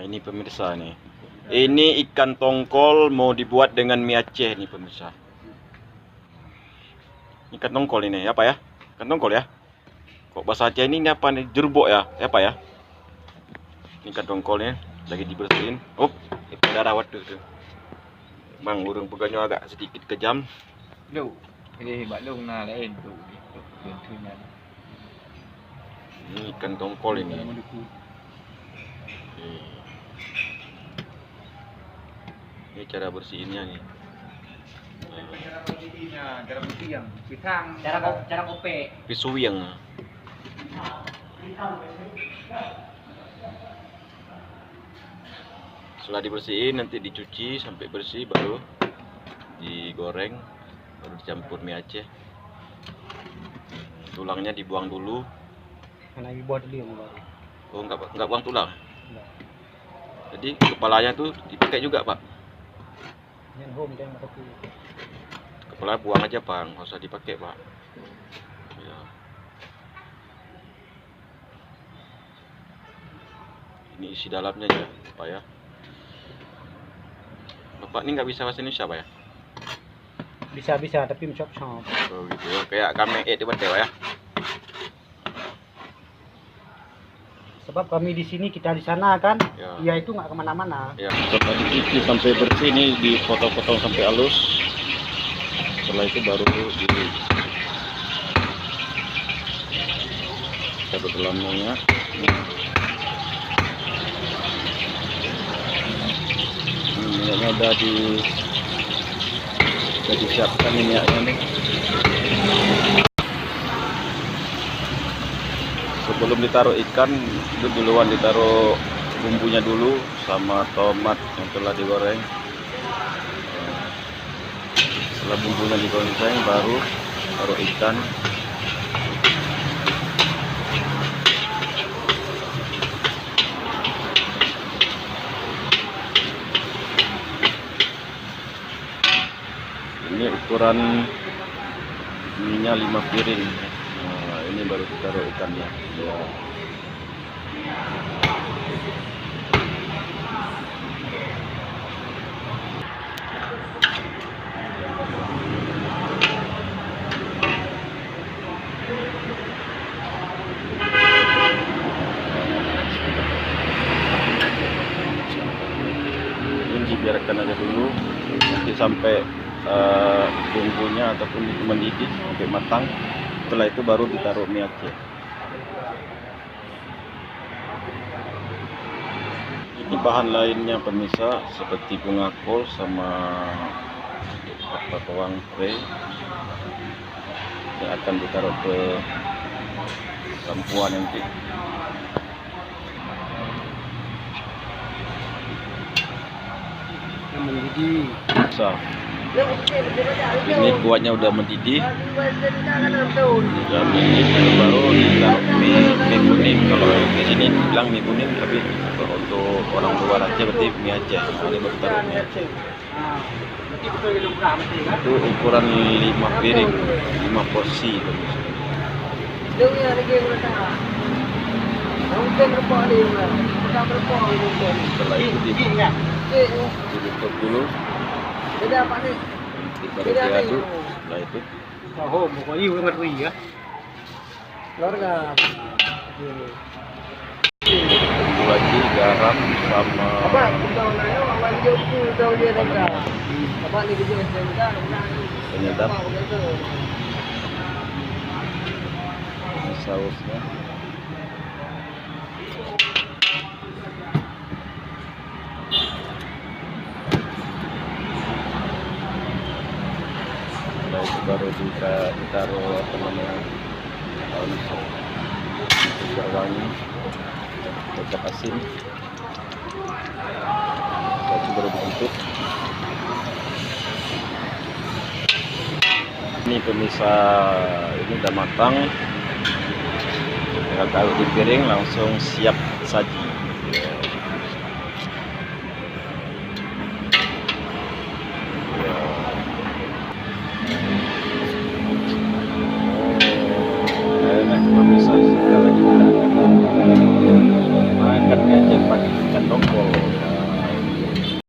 Nah, ini pemirsa nih. Ini ikan tongkol mau dibuat dengan mie Aceh nih pemirsa. Ikan tongkol ini apa ya? Ikan tongkol ya? Kok bahasa Aceh ini apa nih? Jerbok ya? Apa ya? Ini ikan tongkolnya lagi dibersihin. Oh, itu darah waduk tuh. Bang, urung pegangnya agak sedikit kejam. Lu, ini baklung na lain tu. Ini ikan tongkol ini. Ini cara bersihinnya nih. Cara bersih yang pisang, cara kope. Pisuwiang. Setelah dibersihin nanti dicuci sampai bersih baru digoreng, baru dicampur mie Aceh. Tulangnya dibuang dulu. Karena dibuat dulu yang baru. Oh, enggak buang tulang. Jadi kepalanya tuh dipakai juga, Pak. Yang home yang pakai. Kepala buang aja, Pak, nggak usah dipakai, Pak. Ya. Ini isi dalamnya ya, Pak ya. Bapak ini nggak bisa bahasa Indonesia, Pak ya? Bisa tapi mencop-cop. Oh gitu ya, kayak kami di Bantewa ya. Sebab kami di sini, kita di sana kan, Ya. ya itu nggak kemana-mana. Ya, setelah dicuci sampai bersih ini dipotong-potong sampai halus. Setelah itu baru cabut dalamnya. Minyaknya udah disiapkan minyaknya nih. Sebelum ditaruh ikan itu duluan ditaruh bumbunya dulu sama tomat yang telah digoreng. Setelah bumbunya digoreng baru taruh ikan. Ini ukuran minyak 5 piring. Nah, ini baru ditaruh ikannya. Ya. Ini dibiarkan aja dulu nanti sampai bumbunya ataupun itu mendidih sampai matang. Setelah itu baru ditaruh mie Aceh. Ini bahan lainnya pemirsa seperti bunga kol sama bawang pre yang akan ditaruh ke campuran nanti. Yang mendidih. Bisa. Ini kuahnya udah mendidih. Udah mendidih baru ditaruh mie kuning. Kalau di sini bilang mie kuning, tapi untuk orang luar aja berarti mie Aceh. Nah, ini baru taruh mie Aceh. Itu ukuran 5 piring, 5 porsi. Setelah itu ditutup dulu. Baru diaduk. Setelah itu Oh, pokoknya udah ngerti ya. Keluarga. bumbu lagi, garam sama penyedap. Ini sausnya. Setelah itu baru ditaruh apa namanya, biar wangi, kecap asin. Setelah itu baru ditutup. Ini pemirsa, ini udah matang. Tinggal taruh di piring, langsung siap saji. Pemirsa, sekali lagi kita akan makan Aceh pakai ikan tongkol. Oh,